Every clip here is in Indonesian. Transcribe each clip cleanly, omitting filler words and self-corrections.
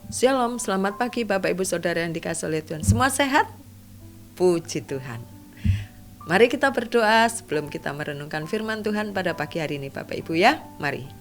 Shalom, selamat pagi Bapak Ibu Saudara yang dikasihi oleh Tuhan. Semua sehat? Puji Tuhan. Mari kita berdoa sebelum kita merenungkan firman Tuhan pada pagi hari ini Bapak Ibu ya. Mari.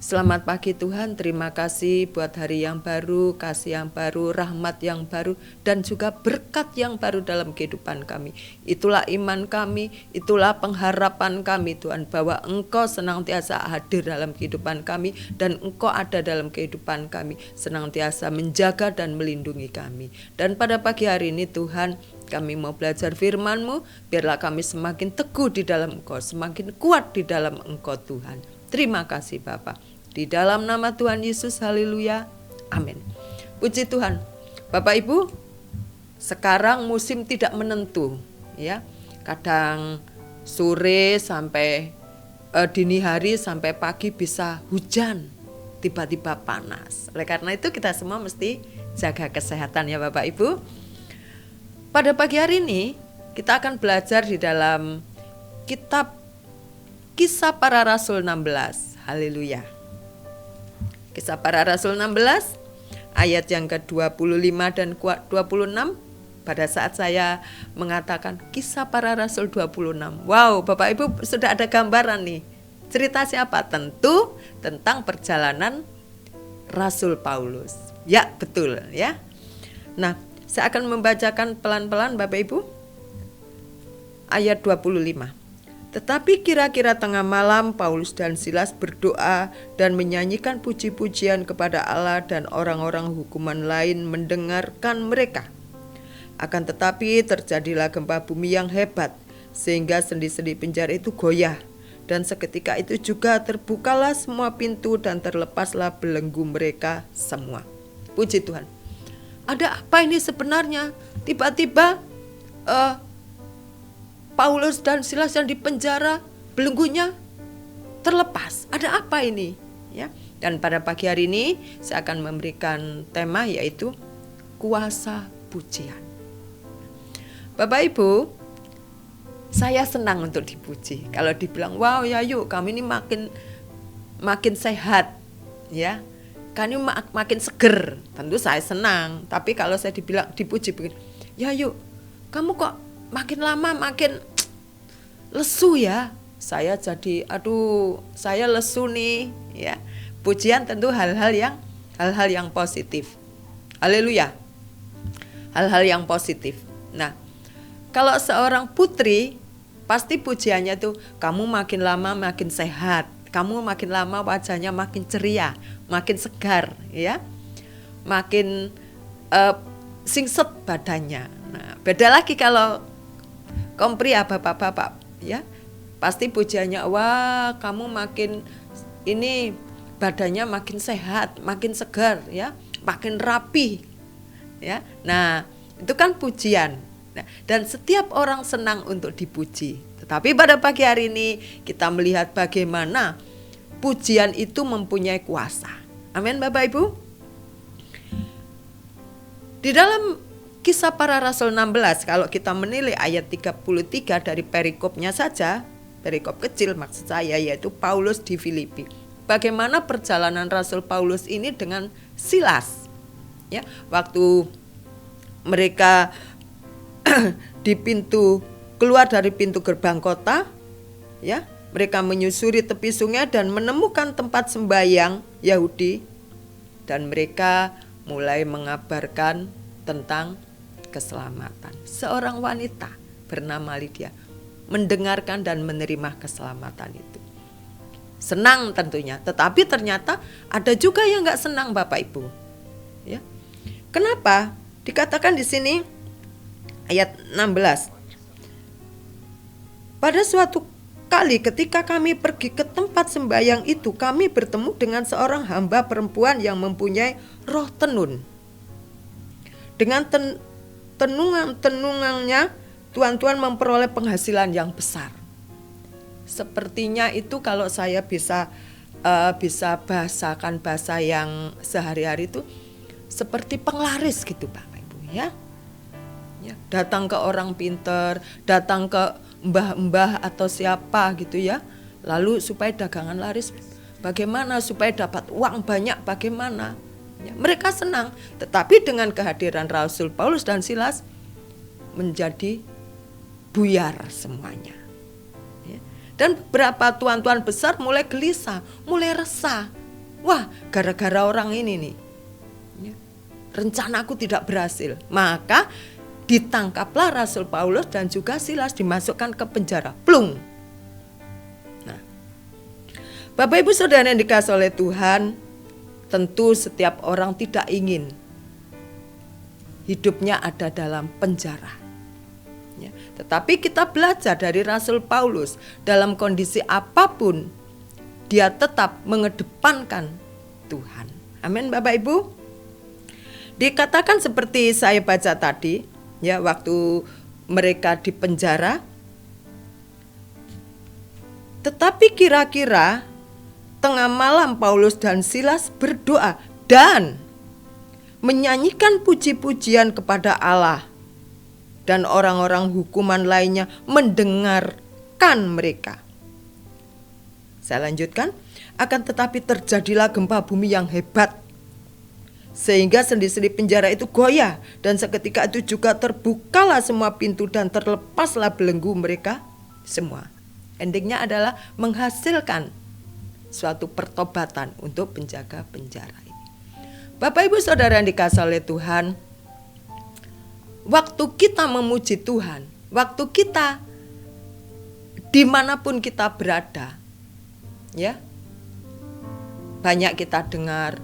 Selamat pagi Tuhan, terima kasih buat hari yang baru, kasih yang baru, rahmat yang baru, dan juga berkat yang baru dalam kehidupan kami. Itulah iman kami, itulah pengharapan kami Tuhan, bahwa Engkau senantiasa hadir dalam kehidupan kami, dan Engkau ada dalam kehidupan kami, senantiasa menjaga dan melindungi kami. Dan pada pagi hari ini Tuhan, kami mau belajar firman-Mu, biarlah kami semakin teguh di dalam Engkau, semakin kuat di dalam Engkau Tuhan. Terima kasih Bapak. Di dalam nama Tuhan Yesus, haleluya, amin. Puji Tuhan. Bapak Ibu, sekarang musim tidak menentu ya. Kadang sore sampai dini hari sampai pagi bisa hujan, tiba-tiba panas. Oleh karena itu kita semua mesti jaga kesehatan ya Bapak Ibu. Pada pagi hari ini kita akan belajar di dalam kitab Kisah Para Rasul 16. Haleluya. Kisah Para Rasul 16 ayat yang ke-25 dan 26. Pada saat saya mengatakan Kisah Para Rasul 26. Wow, Bapak Ibu sudah ada gambaran nih. Cerita siapa? Tentu tentang perjalanan Rasul Paulus. Ya, betul ya. Nah, saya akan membacakan pelan-pelan Bapak Ibu. Ayat 25. Tetapi kira-kira tengah malam Paulus dan Silas berdoa dan menyanyikan puji-pujian kepada Allah, dan orang-orang hukuman lain mendengarkan mereka. Akan tetapi terjadilah gempa bumi yang hebat, sehingga sendi-sendi penjara itu goyah, dan seketika itu juga terbukalah semua pintu dan terlepaslah belenggu mereka semua. Puji Tuhan. Ada apa ini sebenarnya? Tiba-tiba Paulus dan Silas yang dipenjara, belenggunya terlepas. Ada apa ini? Ya. Dan pada pagi hari ini saya akan memberikan tema yaitu kuasa pujian. Bapak Ibu, saya senang untuk dipuji. Kalau dibilang, wow ya yuk kami ini makin sehat, ya, kami makin seger, tentu saya senang. Tapi kalau saya dipuji begini, ya yuk kamu kok makin lama makin lesu ya, saya jadi saya lesu nih ya. Pujian tentu hal-hal yang positif. Haleluya. Hal-hal yang positif. Nah, kalau seorang putri pasti pujiannya tuh kamu makin lama makin sehat, kamu makin lama wajahnya makin ceria, makin segar ya. Makin singset badannya. Nah, beda lagi kalau kaum pria bapak-bapak ya, pasti pujiannya wah kamu makin ini badannya makin sehat, makin segar ya, makin rapi ya. Nah, itu kan pujian. Nah, dan setiap orang senang untuk dipuji. Tetapi pada pagi hari ini kita melihat bagaimana pujian itu mempunyai kuasa. Amin Bapak Ibu. Di dalam Kisah Para Rasul 16, kalau kita menilai ayat 33 dari perikopnya saja, perikop kecil maksud saya, yaitu Paulus di Filipi. Bagaimana perjalanan Rasul Paulus ini dengan Silas. Ya, waktu mereka di keluar dari pintu gerbang kota, ya, mereka menyusuri tepi sungai dan menemukan tempat sembahyang Yahudi, dan mereka mulai mengabarkan tentang keselamatan. Seorang wanita bernama Lydia mendengarkan dan menerima keselamatan itu. Senang tentunya, tetapi ternyata ada juga yang gak senang Bapak Ibu. Ya. Kenapa? Dikatakan di sini ayat 16. Pada suatu kali ketika kami pergi ke tempat sembahyang itu, kami bertemu dengan seorang hamba perempuan yang mempunyai roh tenun. Dengan tenungannya, tuan-tuan memperoleh penghasilan yang besar. Sepertinya itu kalau saya bisa bahasakan bahasa yang sehari-hari itu seperti penglaris gitu Bapak Ibu ya. Datang ke orang pinter, datang ke mbah-mbah atau siapa gitu ya. Lalu supaya dagangan laris, bagaimana supaya dapat uang banyak, bagaimana? Ya, mereka senang, tetapi dengan kehadiran Rasul Paulus dan Silas menjadi buyar semuanya. Ya. Dan beberapa tuan-tuan besar mulai gelisah, mulai resah. Wah, gara-gara orang ini nih, ya, rencanaku tidak berhasil. Maka ditangkaplah Rasul Paulus dan juga Silas, dimasukkan ke penjara. Plung. Nah, Bapak Ibu Saudara yang dikasihi oleh Tuhan, tentu setiap orang tidak ingin hidupnya ada dalam penjara. Ya, tetapi kita belajar dari Rasul Paulus, dalam kondisi apapun dia tetap mengedepankan Tuhan. Amin Bapak Ibu. Dikatakan seperti saya baca tadi, ya, waktu mereka di penjara. Tetapi kira-kira tengah malam Paulus dan Silas berdoa dan menyanyikan puji-pujian kepada Allah, dan orang-orang hukuman lainnya mendengarkan mereka. Saya lanjutkan, akan tetapi terjadilah gempa bumi yang hebat, sehingga sendi-sendi penjara itu goyah, dan seketika itu juga terbukalah semua pintu dan terlepaslah belenggu mereka semua. Endingnya adalah menghasilkan suatu pertobatan untuk penjaga penjara ini. Bapak Ibu Saudara yang dikasihi oleh Tuhan, waktu kita memuji Tuhan, waktu kita dimanapun kita berada, ya, banyak kita dengar,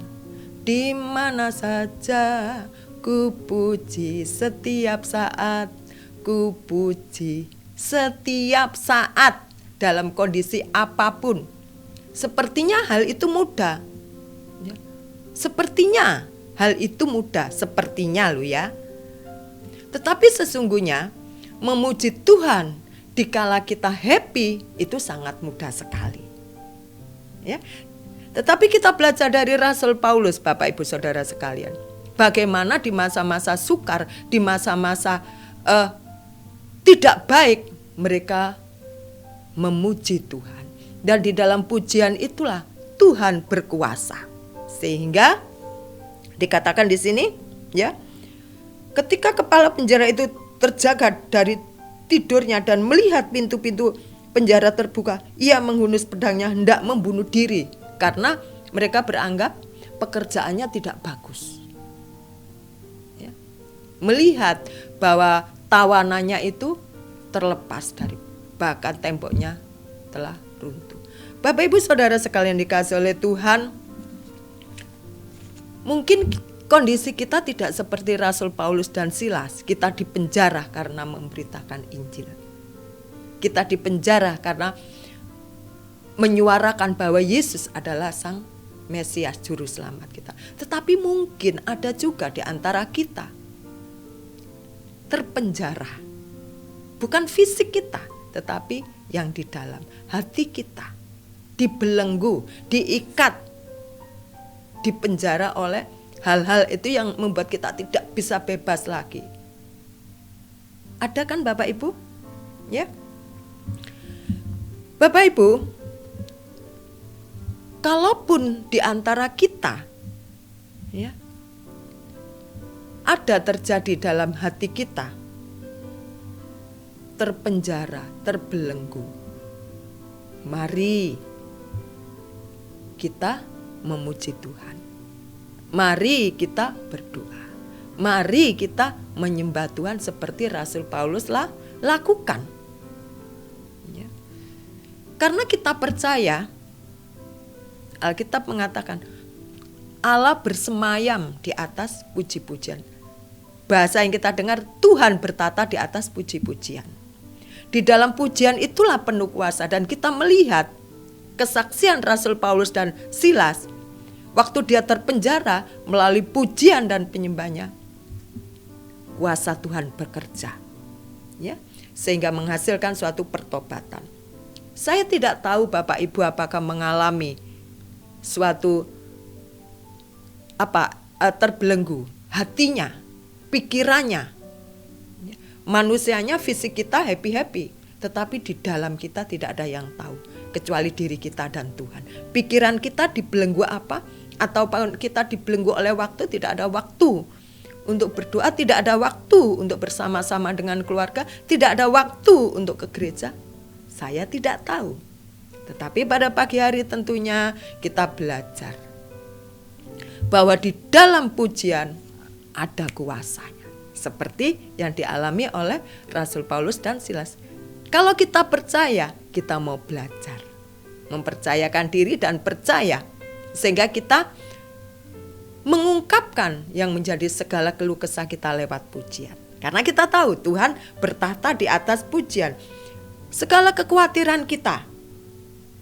di mana saja ku puji setiap saat, ku puji setiap saat, dalam kondisi apapun. Sepertinya hal itu mudah, ya. Sepertinya hal itu mudah, sepertinya loh ya. Tetapi sesungguhnya memuji Tuhan dikala kita happy itu sangat mudah sekali, ya. Tetapi kita belajar dari Rasul Paulus, Bapak Ibu Saudara sekalian, bagaimana di masa-masa sukar, di masa-masa tidak baik, mereka memuji Tuhan. Dan di dalam pujian itulah Tuhan berkuasa. Sehingga dikatakan di sini, ya, ketika kepala penjara itu terjaga dari tidurnya dan melihat pintu-pintu penjara terbuka, ia menghunus pedangnya hendak membunuh diri, karena mereka beranggap pekerjaannya tidak bagus. Ya. Melihat bahwa tawanannya itu terlepas dari, bahkan temboknya telah runtuh. Bapak Ibu Saudara sekalian dikasihi oleh Tuhan, mungkin kondisi kita tidak seperti Rasul Paulus dan Silas. Kita dipenjara karena memberitakan Injil. Kita dipenjara karena menyuarakan bahwa Yesus adalah Sang Mesias, Juru Selamat kita. Tetapi mungkin ada juga di antara kita terpenjara. Bukan fisik kita, tetapi yang di dalam hati kita. Dibelenggu, diikat, dipenjara oleh hal-hal itu yang membuat kita tidak bisa bebas lagi. Ada kan Bapak Ibu? Ya. Bapak Ibu, kalaupun di antara kita, ya, ada terjadi dalam hati kita terpenjara, terbelenggu, mari kita memuji Tuhan. Mari kita berdoa. Mari kita menyembah Tuhan seperti Rasul Paulus lakukan. Ya. Karena kita percaya, Alkitab mengatakan Allah bersemayam di atas puji-pujian. Bahasa yang kita dengar, Tuhan bertata di atas puji-pujian. Di dalam pujian itulah penuh kuasa, dan kita melihat kesaksian Rasul Paulus dan Silas waktu dia terpenjara, melalui pujian dan penyembahnya, kuasa Tuhan bekerja, ya, sehingga menghasilkan suatu pertobatan. Saya tidak tahu Bapak Ibu apakah mengalami suatu terbelenggu hatinya, pikirannya. Manusianya, fisik kita happy-happy, tetapi di dalam kita tidak ada yang tahu kecuali diri kita dan Tuhan. Pikiran kita dibelenggu apa? atau kita dibelenggu oleh waktu, tidak ada waktu untuk berdoa, tidak ada waktu untuk bersama-sama dengan keluarga, tidak ada waktu untuk ke gereja, saya tidak tahu. Tetapi pada pagi hari tentunya kita belajar bahwa di dalam pujian ada kuasanya, seperti yang dialami oleh Rasul Paulus dan Silas. Kalau kita percaya, kita mau belajar mempercayakan diri dan percaya, sehingga kita mengungkapkan yang menjadi segala keluh kesah kita lewat pujian. Karena kita tahu Tuhan bertahta di atas pujian. Segala kekhawatiran kita,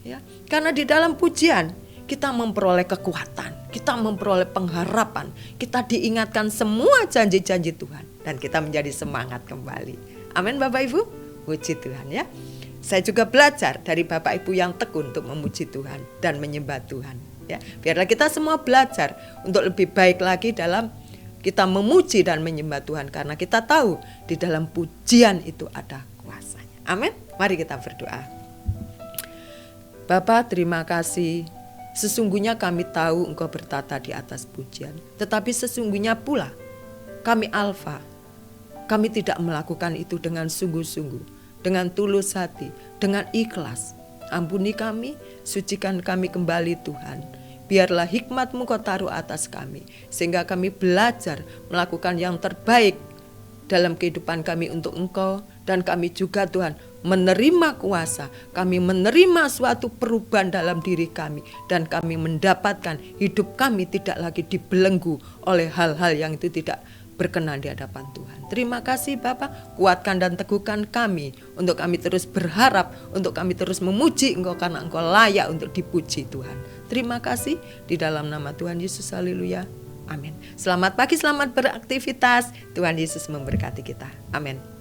ya, karena di dalam pujian kita memperoleh kekuatan, kita memperoleh pengharapan, kita diingatkan semua janji-janji Tuhan, dan kita menjadi semangat kembali. Amin Bapak Ibu, puji Tuhan ya. Saya juga belajar dari Bapak Ibu yang tekun untuk memuji Tuhan dan menyembah Tuhan. Ya, biarlah kita semua belajar untuk lebih baik lagi dalam kita memuji dan menyembah Tuhan, karena kita tahu di dalam pujian itu ada kuasanya. Amin. Mari kita berdoa. Bapa, terima kasih. Sesungguhnya kami tahu Engkau bertata di atas pujian, tetapi sesungguhnya pula kami Alfa, kami tidak melakukan itu dengan sungguh-sungguh, dengan tulus hati, dengan ikhlas. Ampuni kami, sucikan kami kembali Tuhan. Biarlah hikmat-Mu Kau taruh atas kami, sehingga kami belajar melakukan yang terbaik dalam kehidupan kami untuk Engkau. Dan kami juga Tuhan menerima kuasa, kami menerima suatu perubahan dalam diri kami, dan kami mendapatkan hidup kami tidak lagi dibelenggu oleh hal-hal yang itu tidak berkenan di hadapan Tuhan. Terima kasih Bapak, kuatkan dan teguhkan kami untuk kami terus berharap, untuk kami terus memuji Engkau, karena Engkau layak untuk dipuji Tuhan. Terima kasih di dalam nama Tuhan Yesus, haleluya, amin. Selamat pagi, selamat beraktivitas, Tuhan Yesus memberkati kita, amin.